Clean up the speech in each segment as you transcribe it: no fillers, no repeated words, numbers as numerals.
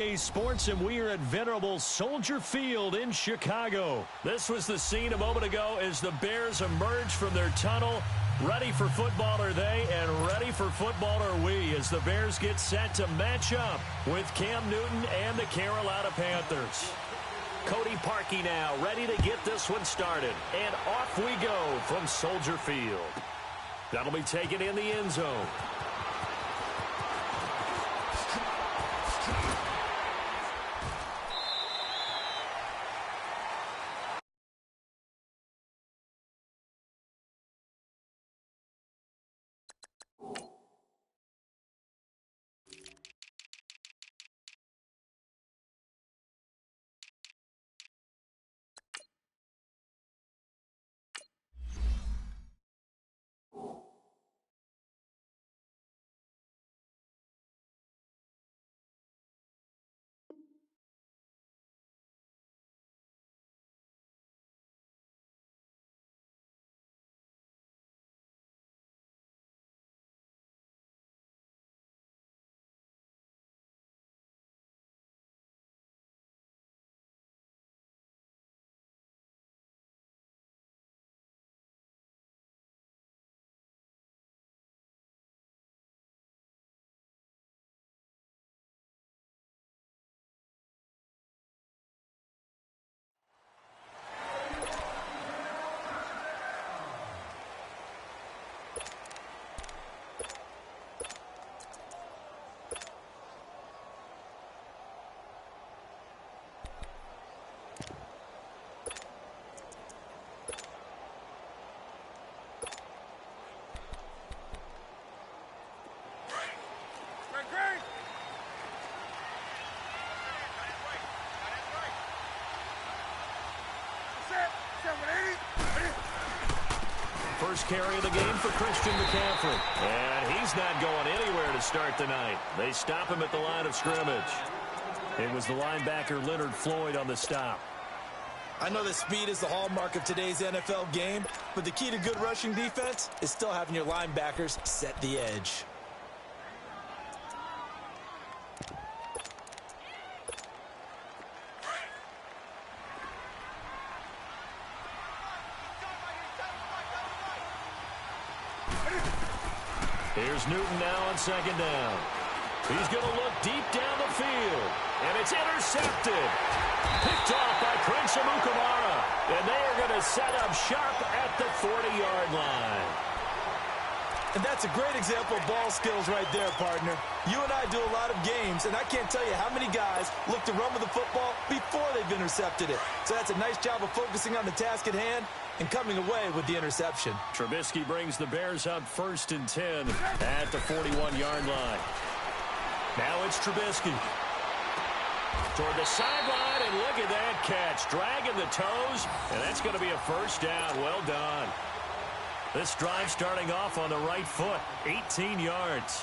Sports, and we are at venerable Soldier Field in Chicago. This was the scene a moment ago as the Bears emerged from their tunnel. Ready for football are they, and ready for football are we, as the Bears get set to match up with Cam Newton and the Carolina Panthers. Cody Parkey now ready to get this one started, and off we go from Soldier Field. That'll be taken in the end zone. First carry of the game for Christian McCaffrey. And he's not going anywhere to start the night. They stop him at the line of scrimmage. It was the linebacker Leonard Floyd on the stop. I know that speed is the hallmark of today's NFL game, but the key to good rushing defense is still having your linebackers set the edge. Here's Newton now on second down. He's going to look deep down the field. And it's intercepted. Picked off by Prince Amukamara. And they are going to set up shop at the 40-yard line. And that's a great example of ball skills right there, partner. You and I do a lot of games, and I can't tell you how many guys look to run with the football before they've intercepted it. So that's a nice job of focusing on the task at hand and coming away with the interception. Trubisky brings the Bears up 1st and 10 at the 41-yard line. Now it's Trubisky. Toward the sideline, and look at that catch. Dragging the toes, and that's going to be a first down. Well done. This drive starting off on the right foot, 18 yards.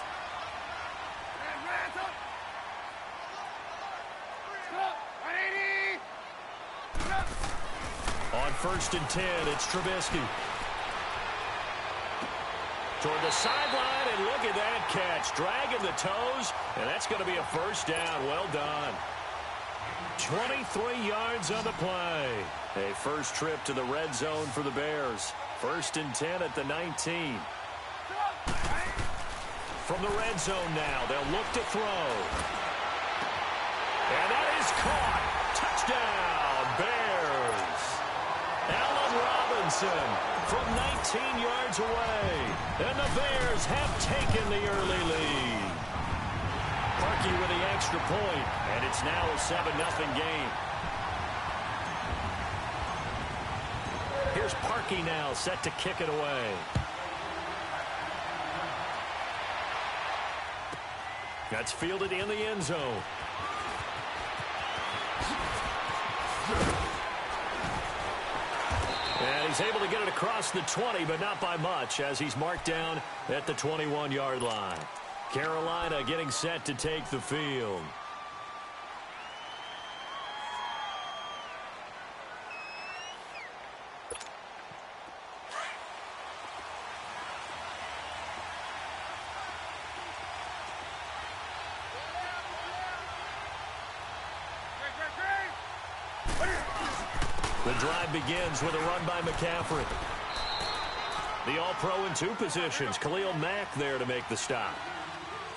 On 1st and 10, it's Trubisky. Toward the sideline, and look at that catch. Dragging the toes, and that's going to be a first down. Well done. 23 yards on the play. A first trip to the red zone for the Bears. 1st and 10 at the 19. From the red zone now, they'll look to throw. And that is caught. Touchdown, Bears. Allen Robinson from 19 yards away. And the Bears have taken the early lead. Parkey with the extra point, and it's now a 7-0 game. Here's Parkey now set to kick it away. That's fielded in the end zone. And he's able to get it across the 20, but not by much, as he's marked down at the 21-yard line. Carolina getting set to take the field. The drive begins with a run by McCaffrey. The All-Pro in two positions. Khalil Mack there to make the stop.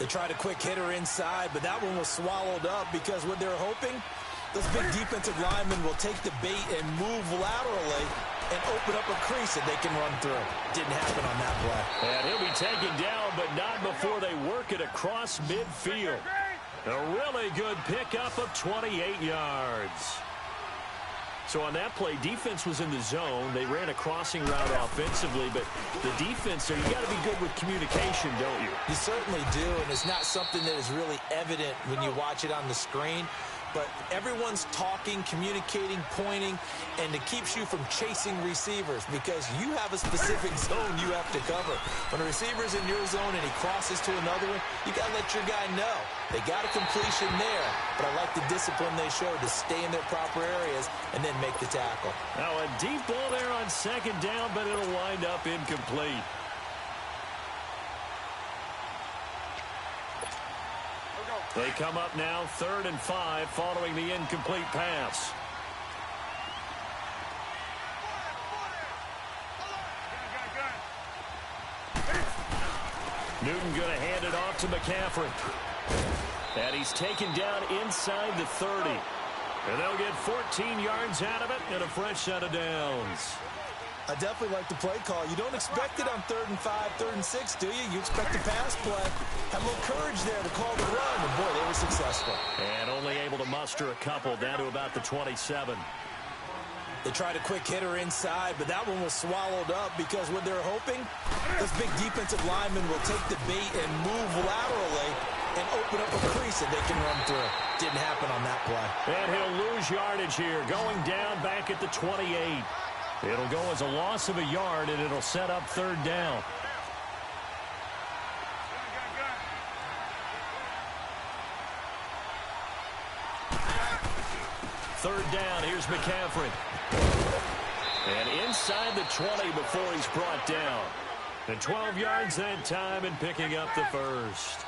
They tried a quick hitter inside, but that one was swallowed up because what they're hoping, those big defensive linemen will take the bait and move laterally and open up a crease that they can run through. Didn't happen on that play. And he'll be taken down, but not before they work it across midfield. A really good pickup of 28 yards. So on that play, defense was in the zone. They ran a crossing route offensively, but the defense there, you got to be good with communication, don't you? You certainly do, and it's not something that is really evident when you watch it on the screen. But everyone's talking, communicating, pointing, and it keeps you from chasing receivers because you have a specific zone you have to cover. When a receiver's in your zone and he crosses to another one, you got to let your guy know. They got a completion there, but I like the discipline they showed to stay in their proper areas and then make the tackle. Now a deep ball there on second down, but it'll wind up incomplete. They come up now 3rd and 5 following the incomplete pass. Newton going to hand it off to McCaffrey. And he's taken down inside the 30. And they'll get 14 yards out of it and a fresh set of downs. I definitely like the play call. You don't expect it on 3rd and 5, 3rd and 6, do you? You expect the pass play. Have a little courage there to call the run. And boy, they were successful. And only able to muster a couple down to about the 27. They tried a quick hitter inside, but that one was swallowed up because what they're hoping, those big defensive linemen will take the bait and move laterally and open up a crease that they can run through. Didn't happen on that play. And he'll lose yardage here, going down back at the 28. It'll go as a loss of a yard, and it'll set up 3rd down. Third down, here's McCaffrey. And inside the 20 before he's brought down. And 12 yards that time and picking up the first.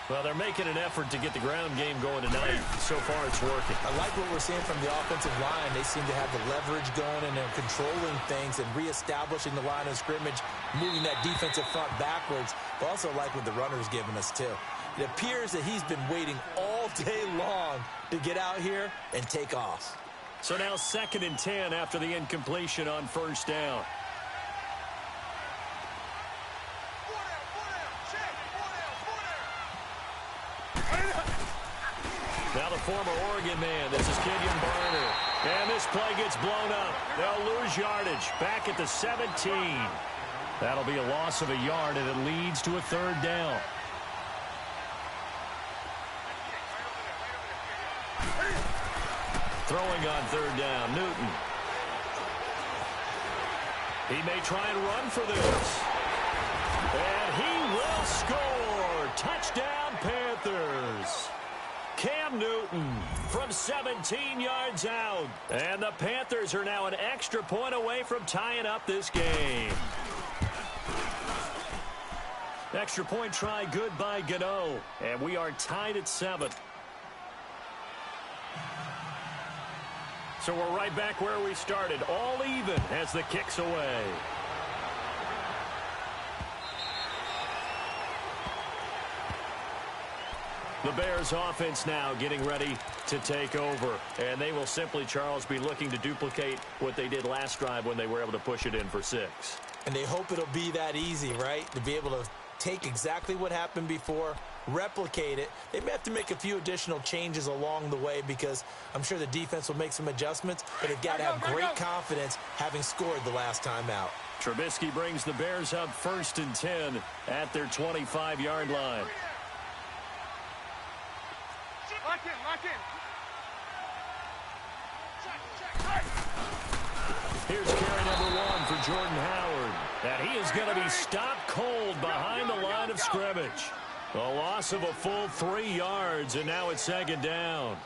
Well, they're making an effort to get the ground game going tonight. So far, it's working. I like what we're seeing from the offensive line. They seem to have the leverage going, and they're controlling things and reestablishing the line of scrimmage, moving that defensive front backwards. But also like what the runner's giving us, too. It appears that he's been waiting all day long to get out here and take off. So now 2nd and 10 after the incompletion on 1st down. Now the former Oregon man, this is Kenyon Barner. And this play gets blown up. They'll lose yardage back at the 17. That'll be a loss of a yard, and it leads to a 3rd down. Throwing on 3rd down, Newton. He may try and run for this. And he will score. Touchdown, Panthers. Cam Newton from 17 yards out. And the Panthers are now an extra point away from tying up this game. Extra point try good by Gano. And we are tied at 7. So we're right back where we started. All even as the kick's away. The Bears offense now getting ready to take over. And they will simply, Charles, be looking to duplicate what they did last drive when they were able to push it in for 6. And they hope it'll be that easy, right? To be able to take exactly what happened before, replicate it. They may have to make a few additional changes along the way because I'm sure the defense will make some adjustments, but they've got to have great confidence having scored the last time out. Trubisky brings the Bears up 1st and 10 at their 25-yard line. Lock in, lock in. Here's carry number 1 for Jordan Howard. And he is going to be stopped cold behind the line of scrimmage. A loss of a full 3 yards, and now it's 2nd down.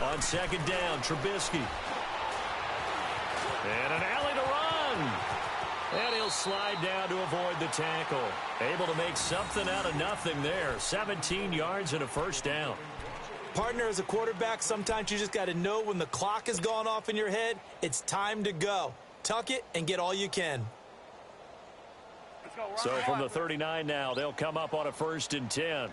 On 2nd down, Trubisky. And an alley to run. And he'll slide down to avoid the tackle. Able to make something out of nothing there. 17 yards and a 1st down. Partner, as a quarterback, sometimes you just got to know when the clock has gone off in your head, it's time to go. Tuck it and get all you can. So from the 39 now, they'll come up on a 1st and 10.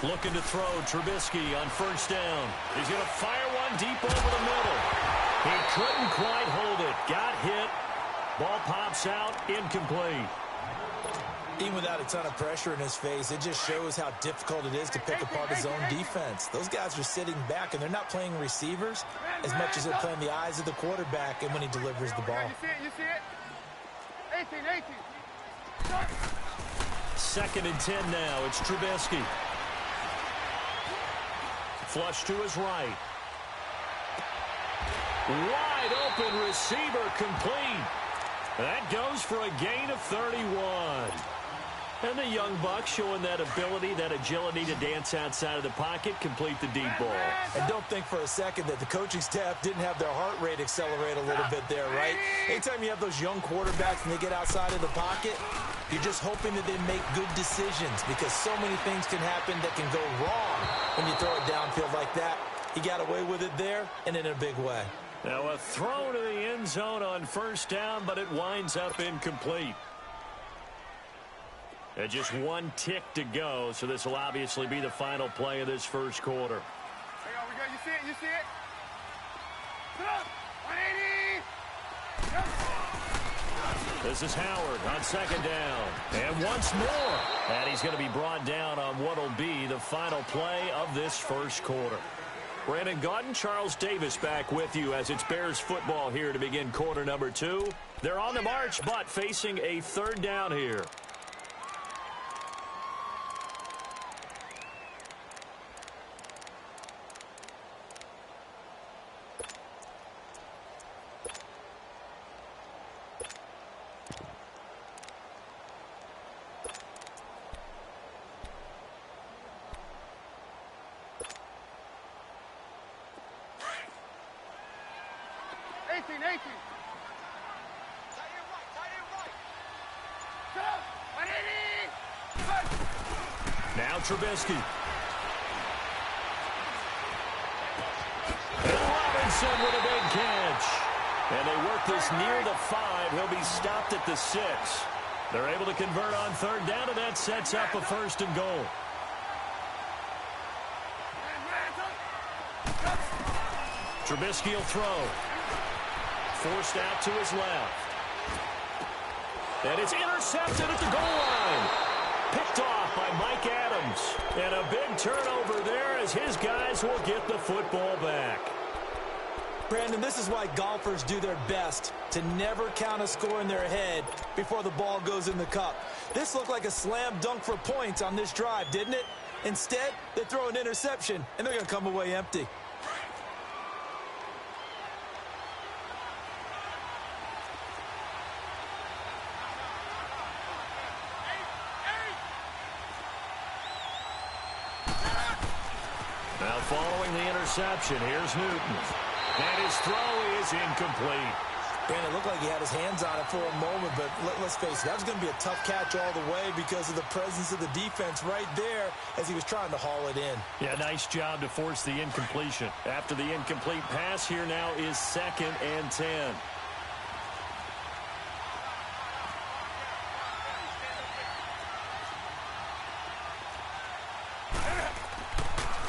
Looking to throw, Trubisky on 1st down. He's going to fire one deep over the middle. He couldn't quite hold it. Got hit. Ball pops out, incomplete. Even without a ton of pressure in his face, it just shows how difficult it is to pick apart his own defense. Those guys are sitting back, and they're not playing receivers as much as they're playing the eyes of the quarterback and when he delivers the ball. You see it? 18. 2nd and 10 now. It's Trubisky. Flush to his right. Wide open receiver complete. That goes for a gain of 31. And the young buck showing that ability, that agility to dance outside of the pocket, complete the deep ball. And don't think for a second that the coaching staff didn't have their heart rate accelerate a little bit there, right? Anytime you have those young quarterbacks and they get outside of the pocket, you're just hoping that they make good decisions because so many things can happen that can go wrong when you throw it downfield like that. He got away with it there and in a big way. Now a throw to the end zone on 1st down, but it winds up incomplete. And just 1 tick to go, so this will obviously be the final play of this 1st quarter. Hang on, we go. You see it? Put up! 180! This is Howard on 2nd down. And once more. And he's going to be brought down on what will be the final play of this 1st quarter. Brandon Gaudin, Charles Davis back with you as it's Bears football here to begin quarter number 2. They're on the march, but facing a 3rd down here. Now Trubisky. And Robinson with a big catch. And they work this near the 5. He'll be stopped at the 6. They're able to convert on 3rd down, and that sets up a 1st and goal. Trubisky will throw. Forced out to his left. And it's intercepted at the goal line. Picked off by Mike Adams. And a big turnover there as his guys will get the football back. Brandon, this is why golfers do their best to never count a score in their head before the ball goes in the cup. This looked like a slam dunk for points on this drive, didn't it? Instead, they throw an interception, and they're going to come away empty. Now following the interception, here's Newton. And his throw is incomplete. Brandon, it looked like he had his hands on it for a moment, but let's face it, that was going to be a tough catch all the way because of the presence of the defense right there as he was trying to haul it in. Yeah, nice job to force the incompletion. After the incomplete pass, here now is 2nd and 10.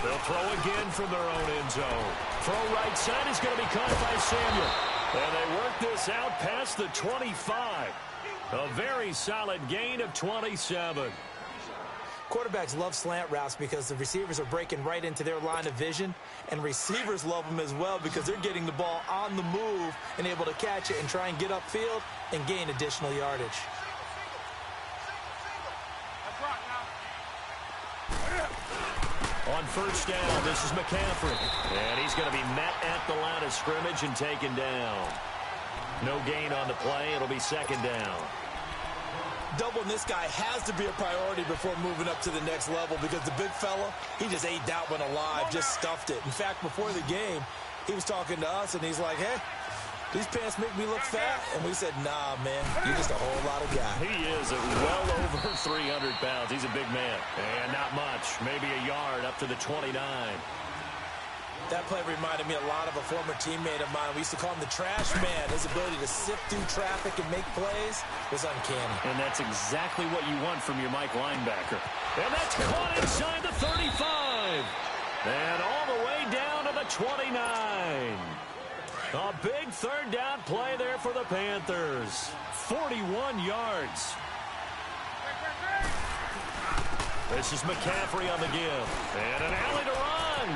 They'll throw again from their own end zone. Throw right side is going to be caught by Samuel. And they work this out past the 25. A very solid gain of 27. Quarterbacks love slant routes because the receivers are breaking right into their line of vision, and receivers love them as well because they're getting the ball on the move and able to catch it and try and get upfield and gain additional yardage. On 1st down, this is McCaffrey. And he's going to be met at the line of scrimmage and taken down. No gain on the play. It'll be 2nd down. Doubling this guy has to be a priority before moving up to the next level because the big fella, he just ate that one alive, just stuffed it. In fact, before the game, he was talking to us, and he's like, hey, These pants make me look fat. And we said, nah, man, you're just a whole lot of guy. He is well over 300 pounds. He's a big man. And not much, maybe a yard up to the 29. That play reminded me a lot of a former teammate of mine. We used to call him the trash man. His ability to sift through traffic and make plays was uncanny. And that's exactly what you want from your Mike linebacker. And that's caught inside the 35. And all the way down to the 29. A big third down play there for the Panthers. 41 yards. This is McCaffrey on the give. And an alley to run.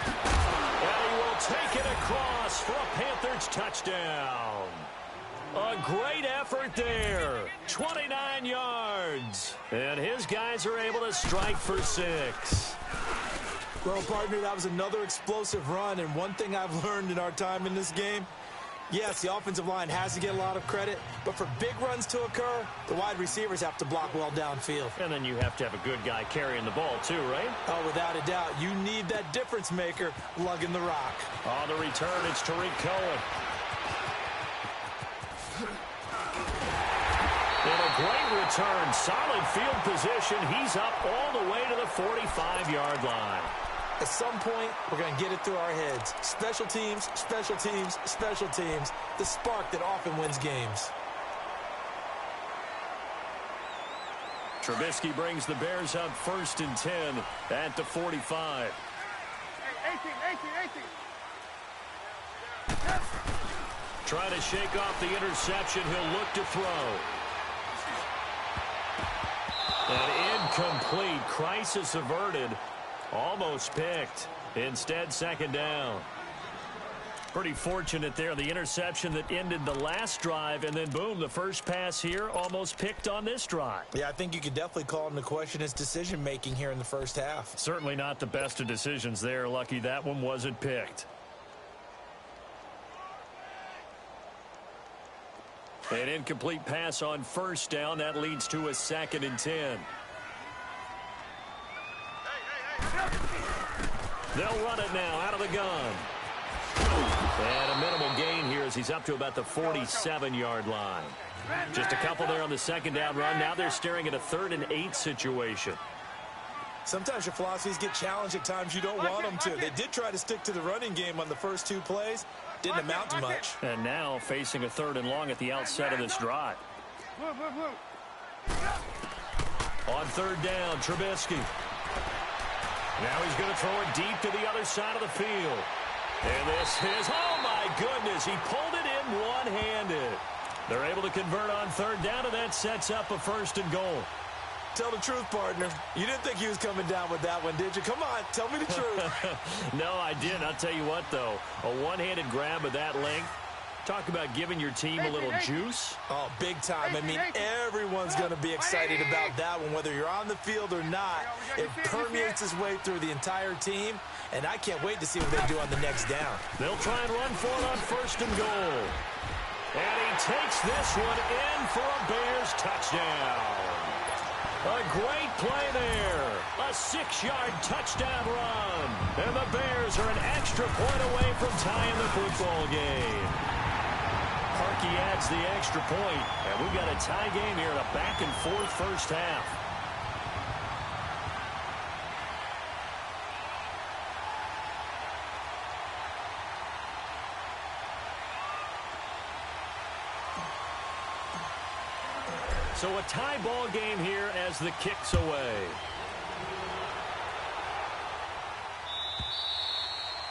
And he will take it across for a Panthers touchdown. A great effort there. 29 yards. And his guys are able to strike for 6. Well, partner, that was another explosive run. And one thing I've learned in our time in this game, yes, the offensive line has to get a lot of credit, but for big runs to occur, the wide receivers have to block well downfield. And then you have to have a good guy carrying the ball too, right? Oh, without a doubt. You need that difference maker lugging the rock. On the return, it's Tariq Cohen. And a great return. Solid field position. He's up all the way to the 45-yard line. At some point, we're going to get it through our heads. Special teams, special teams, special teams. The spark that often wins games. Trubisky brings the Bears up 1st and 10 at the 45. 18. Trying to shake off the interception. He'll look to throw. An incomplete. Crisis averted. Almost picked. Instead, 2nd down. Pretty fortunate there. The interception that ended the last drive, and then, boom, the first pass here almost picked on this drive. Yeah, I think you could definitely call into question his decision-making here in the first half. Certainly not the best of decisions there. Lucky that one wasn't picked. An incomplete pass on 1st down. That leads to a 2nd and 10. They'll run it now out of the gun. And a minimal gain here as he's up to about the 47-yard line. Just a couple there on the 2nd down run. Now they're staring at a 3rd and 8 situation. Sometimes your philosophies get challenged at times you don't want them to. They did try to stick to the running game on the first 2 plays. Didn't amount to much. And now facing a 3rd and long at the outset of this drive. On 3rd down, Trubisky. Now he's going to throw it deep to the other side of the field. And this is, oh my goodness, he pulled it in one-handed. They're able to convert on 3rd down, and that sets up a 1st and goal. Tell the truth, partner. You didn't think he was coming down with that one, did you? Come on, tell me the truth. No, I didn't. I'll tell you what, though. A one-handed grab of that length. Talk about giving your team a little juice. Oh, big time. I mean, everyone's going to be excited about that one, whether you're on the field or not. It permeates its way through the entire team, and I can't wait to see what they do on the next down. They'll try and run for it on 1st and goal. And he takes this one in for a Bears touchdown. A great play there. A 6-yard touchdown run. And the Bears are an extra point away from tying the football game. Parkey adds the extra point, and we've got a tie game here in a back-and-forth first half. So a tie ball game here as the kick's away.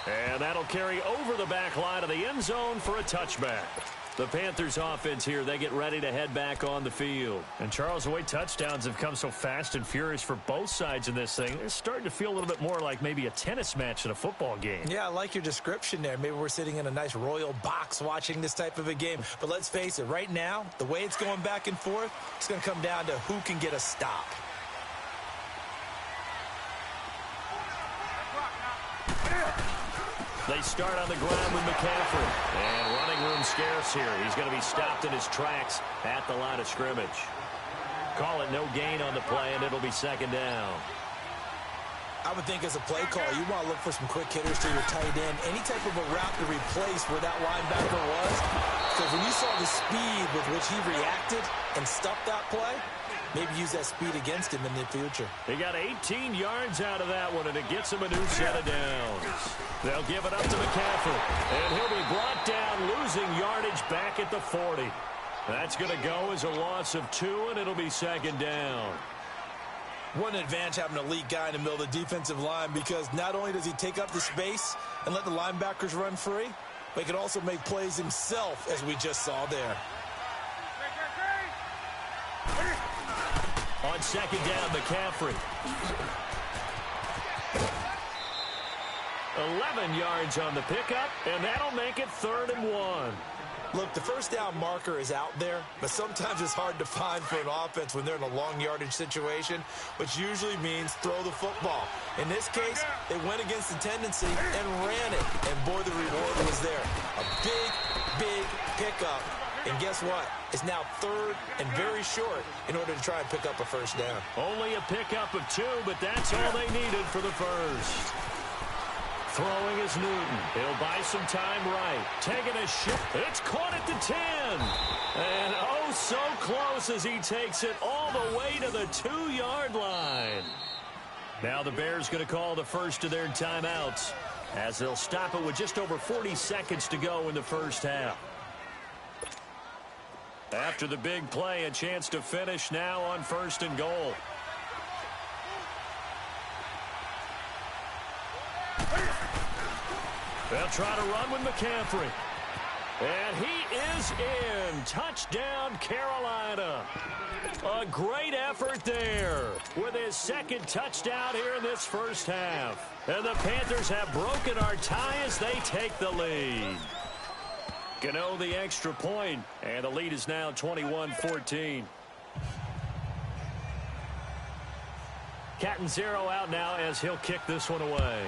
And that'll carry over the back line of the end zone for a touchback. The Panthers offense here, they get ready to head back on the field. And Charles, the way touchdowns have come so fast and furious for both sides in this thing, it's starting to feel a little bit more like maybe a tennis match in a football game. Yeah, I like your description there. Maybe we're sitting in a nice royal box watching this type of a game. But let's face it, right now, the way it's going back and forth, it's going to come down to who can get a stop. They start on the ground with McCaffrey. And running room scarce here. He's going to be stopped in his tracks at the line of scrimmage. Call it no gain on the play, and it'll be 2nd down. I would think as a play call, you want to look for some quick hitters to your tight end. Any type of a route to replace where that linebacker was. Because when you saw the speed with which he reacted and stuffed that play, maybe use that speed against him in the future. He got 18 yards out of that one, and it gets him a new set of downs. They'll give it up to McCaffrey. And he'll be brought down, losing yardage back at the 40. That's going to go as a loss of 2, and it'll be second down. What an advantage having an elite guy in the middle of the defensive line, because not only does he take up the space and let the linebackers run free, but he can also make plays himself, as we just saw there. On second down, McCaffrey. 11 yards on the pickup, and that'll make it 3rd and 1. Look, the first down marker is out there, but sometimes it's hard to find for an offense when they're in a long yardage situation, which usually means throw the football. In this case, they went against the tendency and ran it, and boy, the reward was there. A big, big pickup, and guess what? It's now 3rd and very short in order to try and pick up a first down. Only a pickup of 2, but that's all they needed for the first. Throwing is Newton. He'll buy some time right. Taking a shot. It's caught at the 10. And oh, so close as he takes it all the way to the 2-yard line. Now the Bears going to call the first of their timeouts, as they'll stop it with just over 40 seconds to go in the first half. After the big play, a chance to finish now on 1st and goal. They'll try to run with McCaffrey. And he is in. Touchdown, Carolina. A great effort there with his 2nd touchdown here in this first half. And the Panthers have broken our tie as they take the lead. Gano the extra point, and the lead is now 21-14. Catanzaro out now as he'll kick this one away.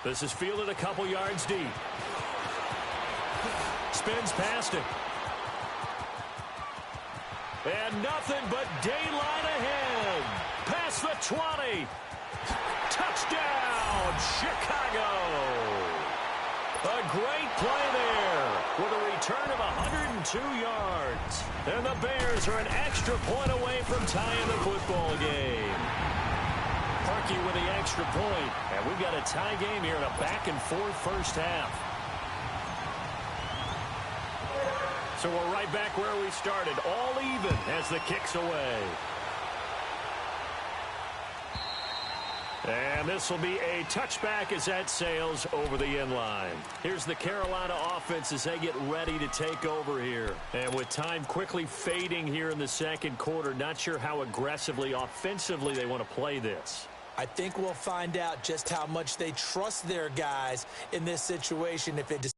This is fielded a couple yards deep. Spins past it. And nothing but daylight ahead. Past the 20. Touchdown, Chicago. A great play there with a return of 102 yards. And the Bears are an extra point away from tying the football game. Parkey with the extra point, and we've got a tie game here in a back-and-forth first half. So we're right back where we started, all even as the kick's away. And this will be a touchback as that sails over the end line. Here's the Carolina offense as they get ready to take over here. And with time quickly fading here in the second quarter, not sure how aggressively, offensively they want to play this. I think we'll find out just how much they trust their guys in this situation if it decide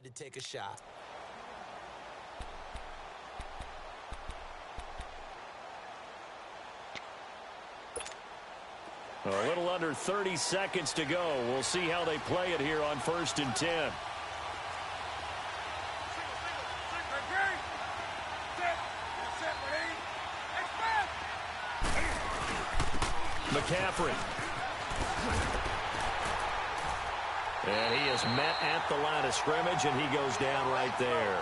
to take a shot. A little under 30 seconds to go. We'll see how they play it here on 1st and 10. McCaffrey. And he is met at the line of scrimmage, and he goes down right there.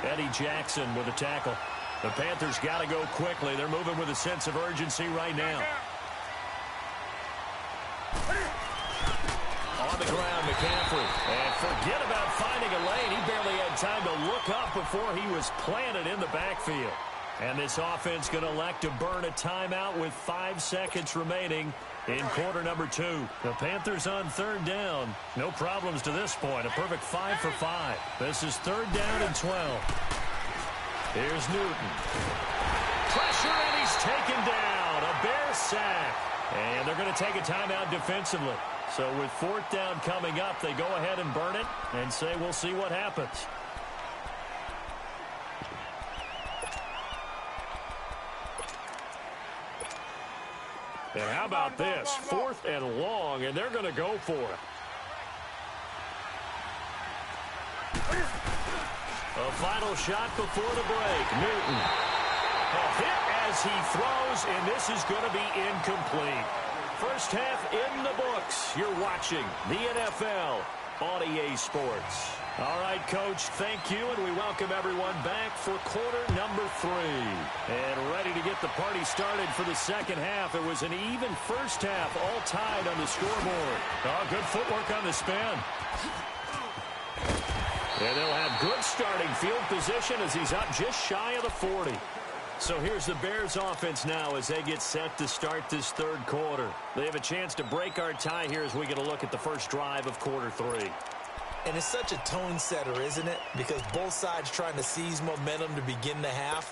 Eddie Jackson with a tackle. The Panthers got to go quickly. They're moving with a sense of urgency right now. On the ground, McCaffrey. And forget about finding a lane. He barely had time to look up before he was planted in the backfield. And this offense going to elect to burn a timeout with 5 seconds remaining in quarter number 2. The Panthers on 3rd down. No problems to this point. A perfect 5 for 5. This is 3rd down and 12. Here's Newton. Pressure, and he's taken down. A Bear sack. And they're going to take a timeout defensively. So with 4th down coming up, they go ahead and burn it and say we'll see what happens. And how about this? 4th and long, and they're going to go for it. A final shot before the break. Newton. A hit as he throws, and this is going to be incomplete. First half in the books. You're watching the NFL on EA Sports. All right, Coach, thank you, and we welcome everyone back for quarter number 3. And ready to get the party started for the second half. It was an even first half, all tied on the scoreboard. Oh, good footwork on the spin. And they'll have good starting field position as he's up just shy of the 40. So here's the Bears offense now as they get set to start this third quarter. They have a chance to break our tie here as we get a look at the first drive of quarter 3. And it's such a tone setter, isn't it? Because both sides trying to seize momentum to begin the half.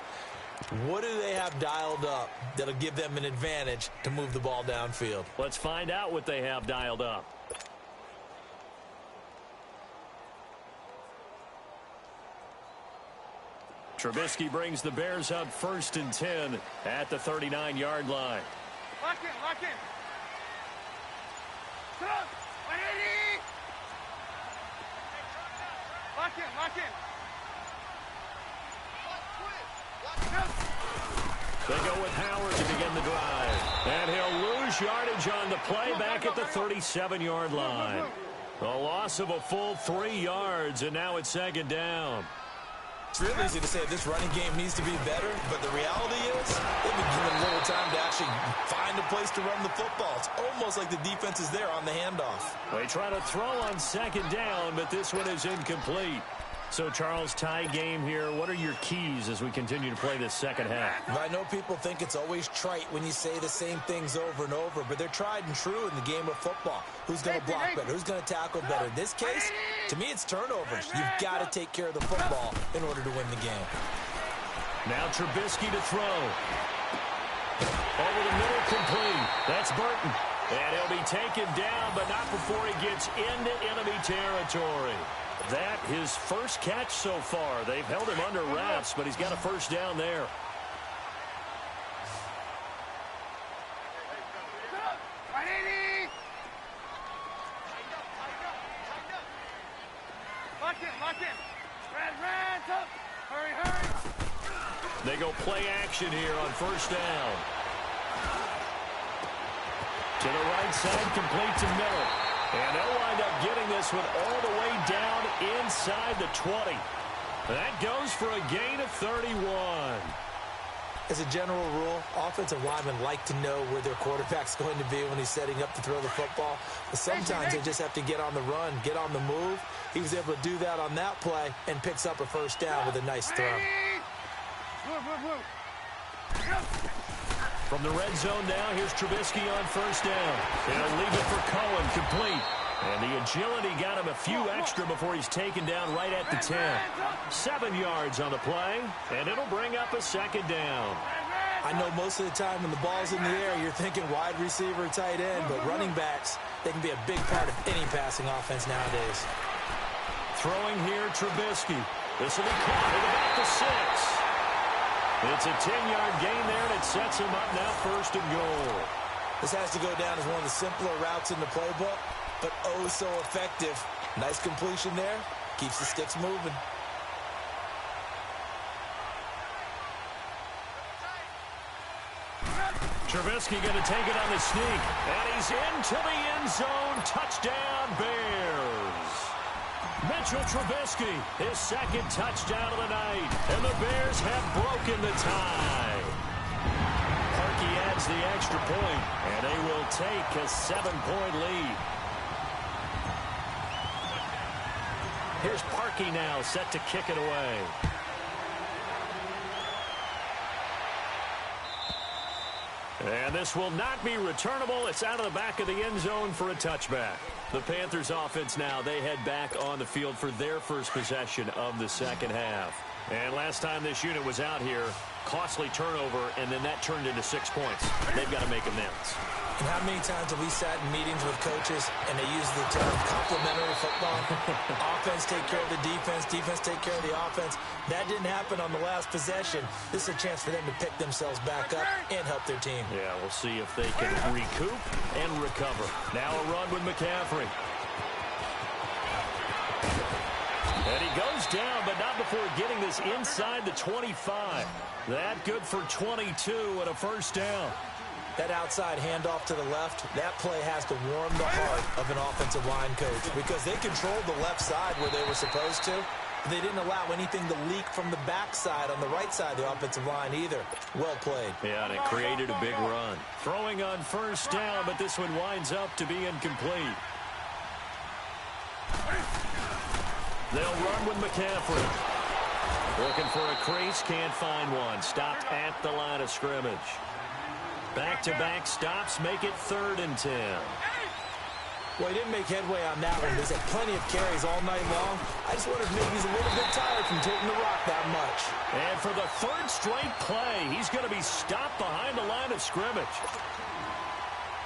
What do they have dialed up that'll give them an advantage to move the ball downfield? Let's find out what they have dialed up. Trubisky brings the Bears up 1st and 10 at the 39-yard line. Lock in, lock in. Come on, 180. Lock in, lock in. They go with Howard to begin the drive. And he'll lose yardage on the play back at the 37-yard line. A loss of a full 3 yards, and now it's 2nd down. It's real easy to say this running game needs to be better, but the reality is they've been given little time to actually find a place to run the football. It's almost like the defense is there on the handoff. They try to throw on 2nd down, but this one is incomplete. So, Charles, tie game here. What are your keys as we continue to play this second half? I know people think it's always trite when you say the same things over and over, but they're tried and true in the game of football. Who's going to block better? Who's going to tackle better? In this case, to me, it's turnovers. You've got to take care of the football in order to win the game. Now Trubisky to throw. Over the middle, complete. That's Burton. And he'll be taken down, but not before he gets into enemy territory. That his first catch so far. They've held him under wraps, but he's got a first down there. Lock in. Red, up. Hurry. They go play action here on first down. To the right side, complete to Miller. And they'll wind up getting this one all the way down inside the 20. That goes for a gain of 31. As a general rule, offensive linemen like to know where their quarterback's going to be when he's setting up to throw the football. But sometimes they just have to get on the run, get on the move. He was able to do that on that play and picks up a first down with a nice throw. From the red zone now, here's Trubisky on first down. They'll leave it for Cohen, complete. And the agility got him a few extra before he's taken down right at the 10. 7 yards on the play, and it'll bring up a second down. I know most of the time when the ball's in the air, you're thinking wide receiver, tight end, but running backs, they can be a big part of any passing offense nowadays. Throwing here, Trubisky. This will be caught at about the 6. It's a 10-yard gain there, and it sets him up now first and goal. This has to go down as one of the simpler routes in the playbook, but oh so effective. Nice completion there. Keeps the sticks moving. Trubisky going to take it on the sneak, and he's into the end zone. Touchdown, Bears. Mitchell Trubisky, his second touchdown of the night, and the Bears have broken the tie. Parkey adds the extra point, and they will take a 7-point lead. Here's Parkey now, set to kick it away. And this will not be returnable. It's out of the back of the end zone for a touchback. The Panthers offense now, they head back on the field for their first possession of the second half. And last time this unit was out here, costly turnover, and then that turned into 6 points. They've got to make amends. And how many times have we sat in meetings with coaches and they use the term complementary football? Offense take care of the defense, defense take care of the offense. That didn't happen on the last possession. This is a chance for them to pick themselves back up and help their team. Yeah, we'll see if they can recoup and recover. Now a run with McCaffrey. And he goes down, but not before getting this inside the 25. That good for 22 and a first down. That outside handoff to the left, that play has to warm the heart of an offensive line coach because they controlled the left side where they were supposed to. They didn't allow anything to leak from the backside on the right side of the offensive line either. Well played. Yeah, and it created a big run. Throwing on first down, but this one winds up to be incomplete. They'll run with McCaffrey. Looking for a crease, can't find one. Stopped at the line of scrimmage. Back-to-back stops make it 3rd and 10. Well, he didn't make headway on that one. He's had plenty of carries all night long. I just wonder if maybe he's a little bit tired from taking the rock that much. And for the 3rd straight play, he's going to be stopped behind the line of scrimmage.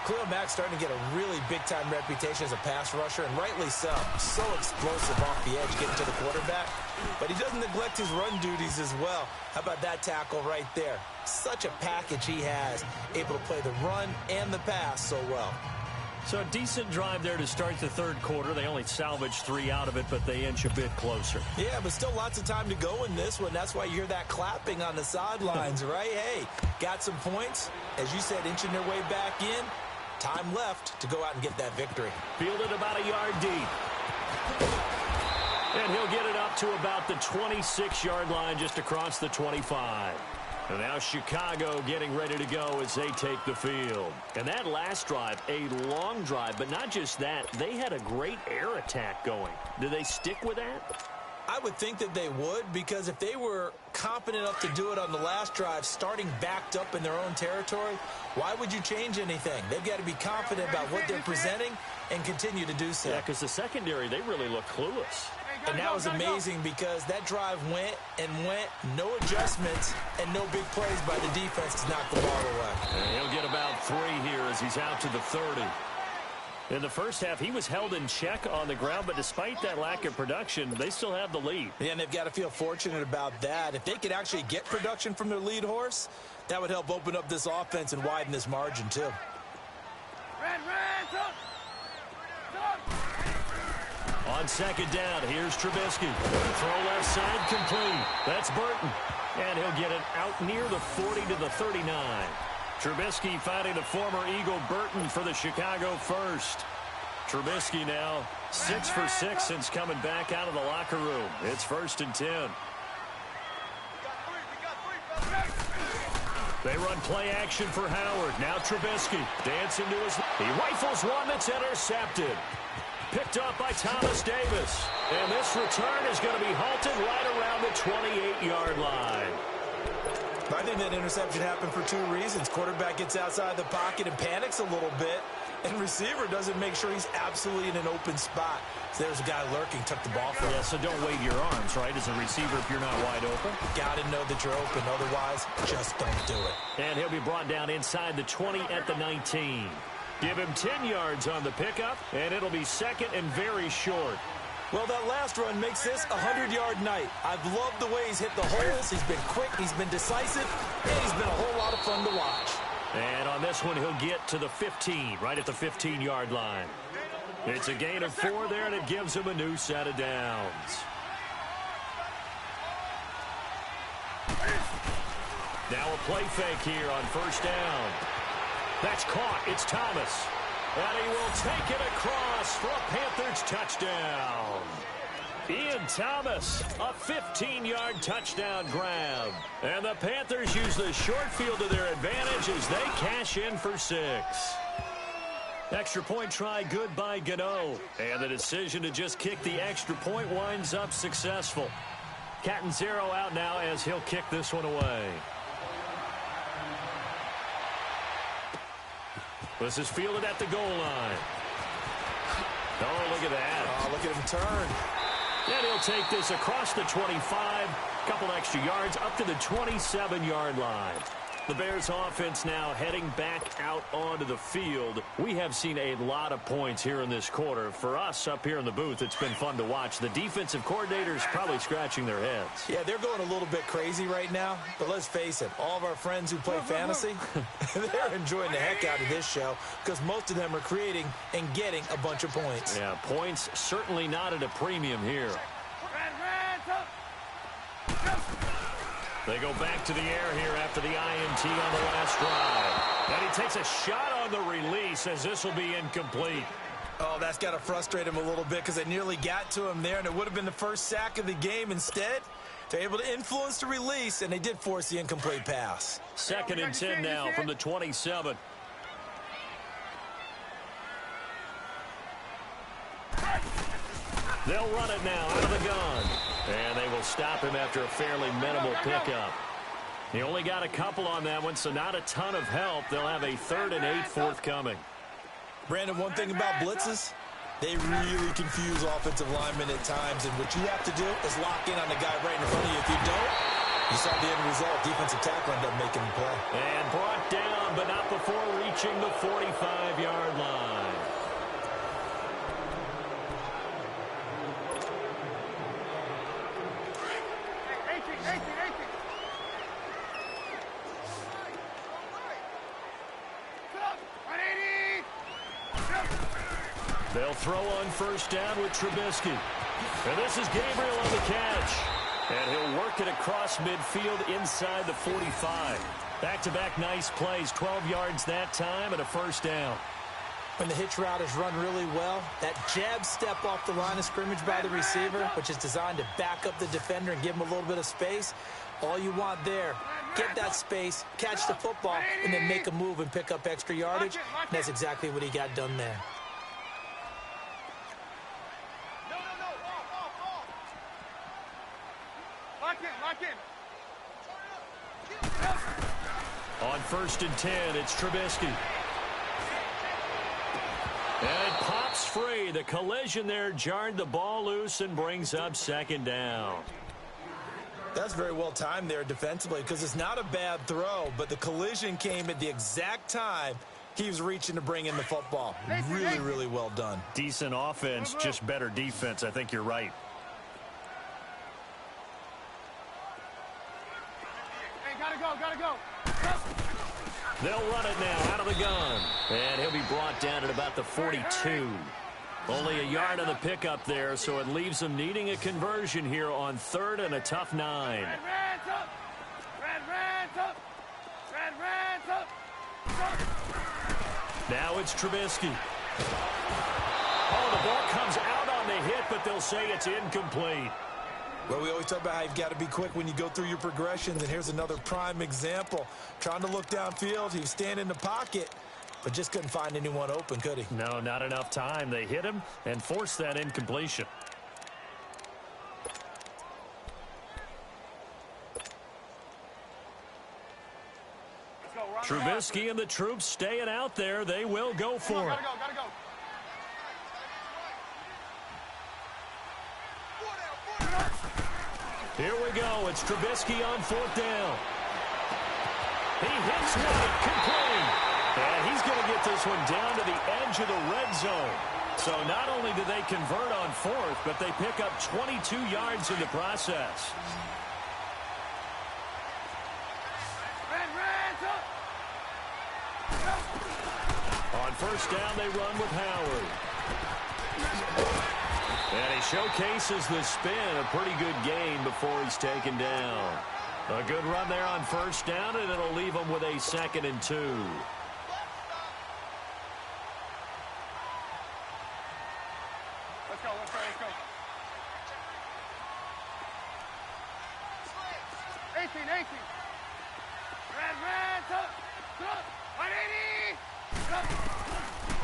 Khalil Mack's starting to get a really big-time reputation as a pass rusher, and rightly so. So explosive off the edge getting to the quarterback. But he doesn't neglect his run duties as well. How about that tackle right there? Such a package he has, able to play the run and the pass so well. So a decent drive there to start the 3rd quarter. They only salvaged 3 out of it, but they inch a bit closer. Yeah, but still lots of time to go in this one. That's why you hear that clapping on the sidelines, right? Hey, got some points. As you said, inching their way back in. Time left to go out and get that victory. Fielded about a yard deep. And he'll get it up to about the 26-yard line just across the 25. And now Chicago getting ready to go as they take the field. And that last drive, a long drive, but not just that. They had a great air attack going. Do they stick with that? I would think that they would, because if they were competent enough to do it on the last drive, starting backed up in their own territory, why would you change anything? They've got to be confident about what they're presenting and continue to do so. Yeah, because the secondary, they really look clueless. And that was amazing because that drive went and went, no adjustments, and no big plays by the defense to knock the ball away. And he'll get about 3 here as he's out to the 30. In the first half, he was held in check on the ground, but despite that lack of production, they still have the lead. Yeah, and they've got to feel fortunate about that. If they could actually get production from their lead horse, that would help open up this offense and widen this margin, too. On 2nd down, here's Trubisky. Throw left side complete. That's Burton. And he'll get it out near the 40 to the 39. Trubisky finding the former Eagle Burton for the Chicago first. Trubisky now 6 for 6 since coming back out of the locker room. It's 1st and 10. They run play action for Howard. Now Trubisky dancing to his... He rifles one that's intercepted. Picked up by Thomas Davis. And this return is going to be halted right around the 28-yard line. I think that interception happened for 2 reasons. Quarterback gets outside the pocket and panics a little bit, and receiver doesn't make sure he's absolutely in an open spot. So there's a guy lurking, took the ball from him. Yeah, so don't wave your arms, right, as a receiver if you're not wide open. Got to know that you're open. Otherwise, just don't do it. And he'll be brought down inside the 20 at the 19. Give him 10 yards on the pickup, and it'll be 2nd and very short. Well, that last run makes this a 100-yard night. I've loved the way he's hit the holes. He's been quick, he's been decisive, and he's been a whole lot of fun to watch. And on this one, he'll get to the 15, right at the 15-yard line. It's a gain of 4 there, and it gives him a new set of downs. Now a play fake here on 1st down. That's caught. It's Thomas. And he will take it across for a Panthers touchdown. Ian Thomas, a 15-yard touchdown grab. And the Panthers use the short field to their advantage as they cash in for 6. Extra point try good by Gano. And the decision to just kick the extra point winds up successful. Catanzaro out now as he'll kick this one away. This is fielded at the goal line. Oh, look at that. Oh, look at him turn. And he'll take this across the 25, a couple extra yards up to the 27-yard line. The Bears offense now heading back out onto the field. We have seen a lot of points here in this quarter. For us up here in the booth, it's been fun to watch. The defensive coordinators probably scratching their heads. Yeah, they're going a little bit crazy right now. But let's face it, all of our friends who play fantasy, they're enjoying the heck out of this show because most of them are creating and getting a bunch of points. Yeah, points certainly not at a premium here. They go back to the air here after the INT on the last drive. And he takes a shot on the release as this will be incomplete. Oh, that's got to frustrate him a little bit because they nearly got to him there, and it would have been the first sack of the game. Instead, they're able to influence the release, and they did force the incomplete pass. 2nd and 10 now from the 27. They'll run it now out of the gun. And they will stop him after a fairly minimal pickup. He only got a couple on that one, so not a ton of help. They'll have a 3rd and 8 forthcoming. Brandon, one thing about blitzes, they really confuse offensive linemen at times, and what you have to do is lock in on the guy right in front of you. If you don't, you saw the end result. Defensive tackle ended up making the play. And brought down, but not before reaching the 45-yard line. They'll throw on 1st down with Trubisky. And this is Gabriel on the catch. And he'll work it across midfield inside the 45. Back-to-back nice plays, 12 yards that time and a 1st down. When the hitch route is run really well, that jab step off the line of scrimmage by the receiver, which is designed to back up the defender and give him a little bit of space, all you want there, get that space, catch the football, and then make a move and pick up extra yardage. And that's exactly what he got done there. On 1st and 10, it's Trubisky. And it pops free. The collision there jarred the ball loose and brings up 2nd down. That's very well timed there defensively because it's not a bad throw, but the collision came at the exact time he was reaching to bring in the football. Really, really well done. Decent offense, just better defense. I think you're right. Gotta go. They'll run it now out of the gun. And he'll be brought down at about the 42. Only a yard on the pickup there, so it leaves them needing a conversion here on 3rd and a tough 9. Now it's Trubisky. Oh, the ball comes out on the hit, but they'll say it's incomplete. Well, we always talk about how you've got to be quick when you go through your progressions, and here's another prime example. Trying to look downfield, he was standing in the pocket, but just couldn't find anyone open, could he? No, not enough time. They hit him and forced that incompletion. Trubisky and the troops staying out there. They will go for it. Gotta go. Here we go. It's Trubisky on 4th down. He hits one, complete. And he's going to get this one down to the edge of the red zone. So not only do they convert on 4th, but they pick up 22 yards in the process. On 1st down, they run with Howard. And he showcases the spin, a pretty good gain before he's taken down. A good run there on 1st down, and it'll leave him with a 2nd and 2. Let's go. 18.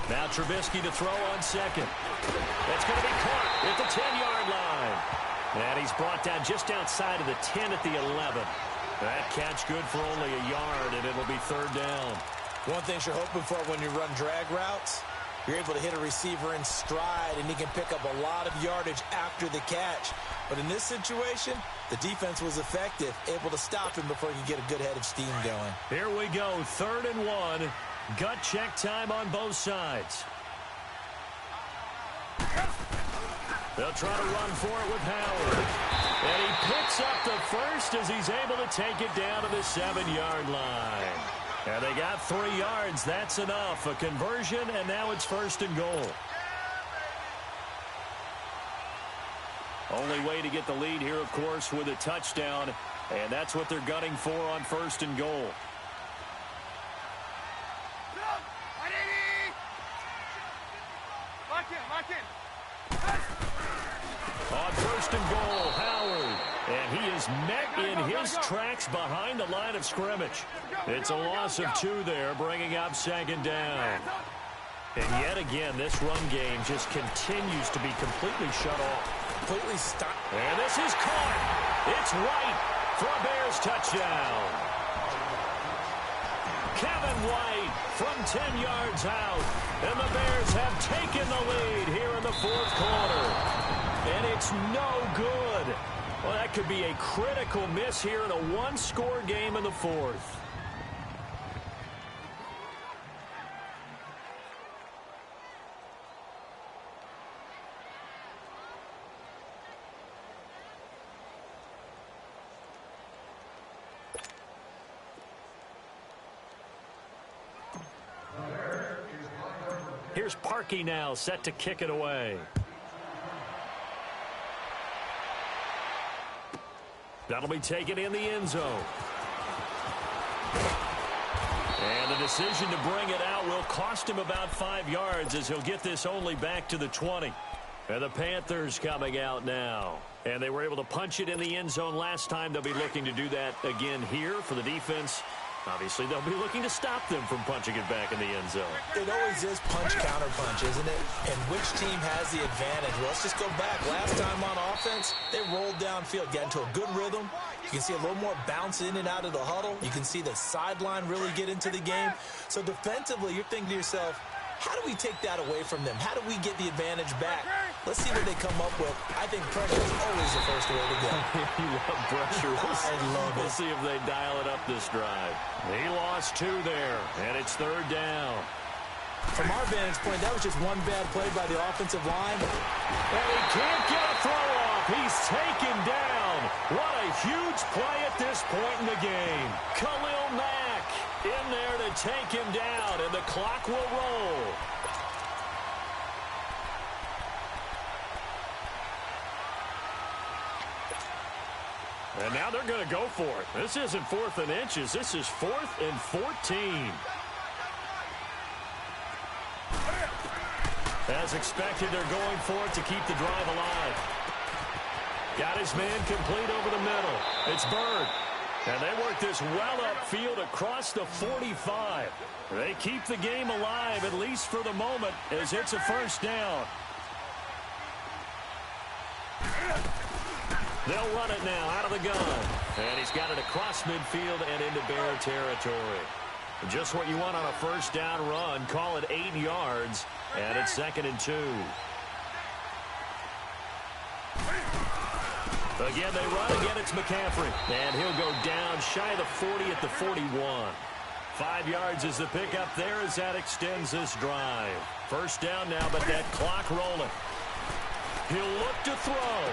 Now Trubisky to throw on 2nd. It's going to be caught at the 10-yard line. And he's brought down just outside of the 10 at the 11. That catch good for only a yard, and it'll be 3rd down. One thing you're hoping for when you run drag routes, You're able to hit a receiver in stride, and he can pick up a lot of yardage after the catch. But in this situation, the defense was effective, able to stop him before he could get a good head of steam going. Here we go, 3rd and 1. Gut check time on both sides. They'll try to run for it with Howard. And he picks up the first as he's able to take it down to the 7-yard line. And they got 3 yards. That's enough. A conversion, and now it's 1st and goal. Only way to get the lead here, of course, with a touchdown. And that's what they're gunning for on 1st and goal. On 1st and goal, Howard. And he is met in his tracks behind the line of scrimmage. It's a loss of 2 there, bringing up 2nd down. And yet again, this run game just continues to be completely shut off. Completely stopped. And this is caught. It's White for a Bears touchdown. Kevin White from 10 yards out. And the Bears have taken the lead here in the 4th quarter. And it's no good. Well, that could be a critical miss here in a 1-score game in the 4th. Here's Parkey now, set to kick it away. That'll be taken in the end zone. And the decision to bring it out will cost him about 5 yards as he'll get this only back to the 20. And the Panthers coming out now. And they were able to punch it in the end zone last time. They'll be looking to do that again here for the defense. Obviously, they'll be looking to stop them from punching it back in the end zone. It always is punch-counter-punch, isn't it? And which team has the advantage? Well, let's just go back. Last time on offense, they rolled downfield, got into a good rhythm. You can see a little more bounce in and out of the huddle. You can see the sideline really get into the game. So defensively, you're thinking to yourself, how do we take that away from them? How do we get the advantage back? Let's see what they come up with. I think pressure is always the first way to go. You love pressure. I love it. We'll see if they dial it up this drive. He lost 2 there, and it's 3rd down. From our vantage point, that was just one bad play by the offensive line. And he can't get a throw off. He's taken down. What a huge play at this point in the game. Khalil Mack in there to take him down, and the clock will roll. And now they're going to go for it. This isn't 4th and inches. This is 4th and 14. As expected, they're going for it to keep the drive alive. Got his man complete over the middle. It's Bird. And they work this well upfield across the 45. They keep the game alive, at least for the moment, as it's a 1st down. They'll run it now out of the gun. And he's got it across midfield and into Bear territory. Just what you want on a 1st down run. Call it 8 yards. And it's 2nd and 2. Again, they run. Again, it's McCaffrey. And he'll go down shy of the 40 at the 41. 5 yards is the pickup there as that extends this drive. 1st down now, but that clock rolling. He'll look to throw.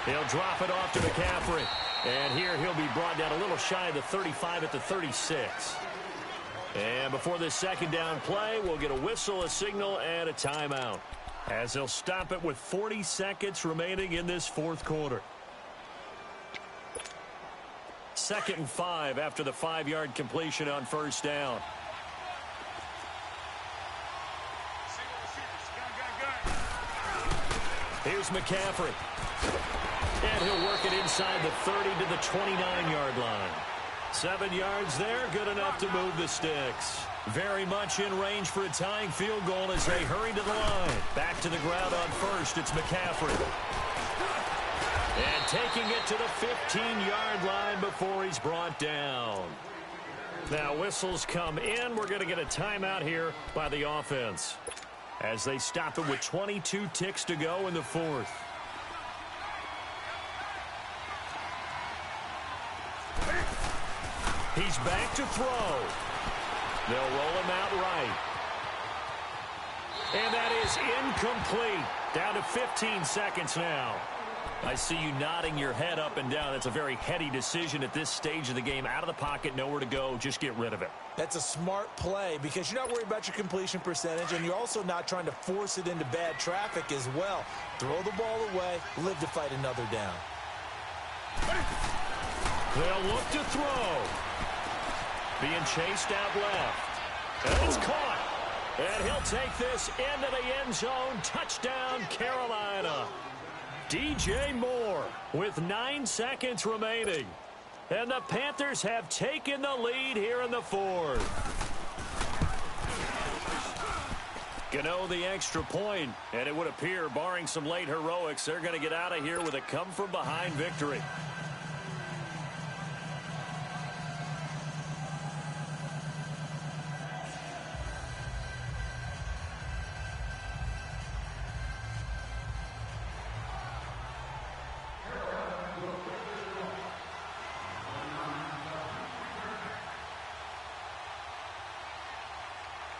He'll drop it off to McCaffrey. And here he'll be brought down a little shy of the 35 at the 36. And before this 2nd down play, we'll get a whistle, a signal, and a timeout. As they'll stop it with 40 seconds remaining in this 4th quarter. 2nd and 5 after the 5-yard completion on 1st down. Here's McCaffrey. And he'll work it inside the 30 to the 29-yard line. 7 yards there, good enough to move the sticks. Very much in range for a tying field goal as they hurry to the line. Back to the ground on 1st, it's McCaffrey. And taking it to the 15-yard line before he's brought down. Now whistles come in. We're going to get a timeout here by the offense. as they stop it with 22 ticks to go in the fourth. He's back to throw. They'll roll him out right. And that is incomplete. Down to 15 seconds now. I see you nodding your head up and down. That's a very heady decision at this stage of the game. Out of the pocket, nowhere to go. Just get rid of it. That's a smart play because you're not worried about your completion percentage, and you're also not trying to force it into bad traffic as well. Throw the ball away, live to fight another down. They'll look to throw. Being chased out left. And it's caught. And he'll take this into the end zone. Touchdown, Carolina. DJ Moore with 9 seconds remaining. And the Panthers have taken the lead here in the fourth. Gano the extra point, and it would appear, barring some late heroics, they're going to get out of here with a come-from-behind victory.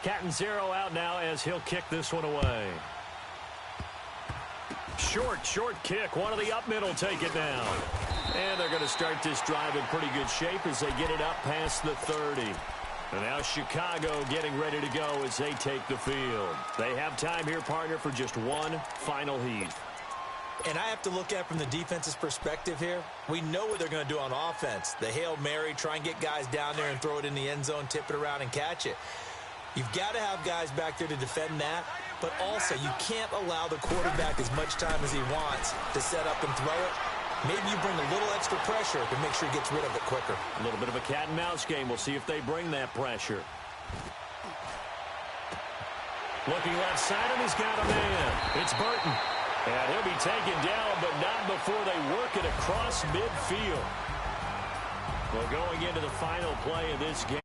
Catanzaro out now as he'll kick this one away. Short kick. One of the up middle take it now. And they're going to start this drive in pretty good shape as they get it up past the 30. And now Chicago getting ready to go as they take the field. They have time here, partner, for just one final heat. And I have to look at from the defense's perspective here. We know what they're going to do on offense. The Hail Mary, try and get guys down there and throw it in the end zone, tip it around and catch it. You've got to have guys back there to defend that, but also you can't allow the quarterback as much time as he wants to set up and throw it. Maybe you bring a little extra pressure to make sure he gets rid of it quicker. A little bit of a cat and mouse game. We'll see if they bring that pressure. Looking left side, and he's got a man. It's Burton. And he'll be taken down, but not before they work it across midfield. Well, going into the final play of this game.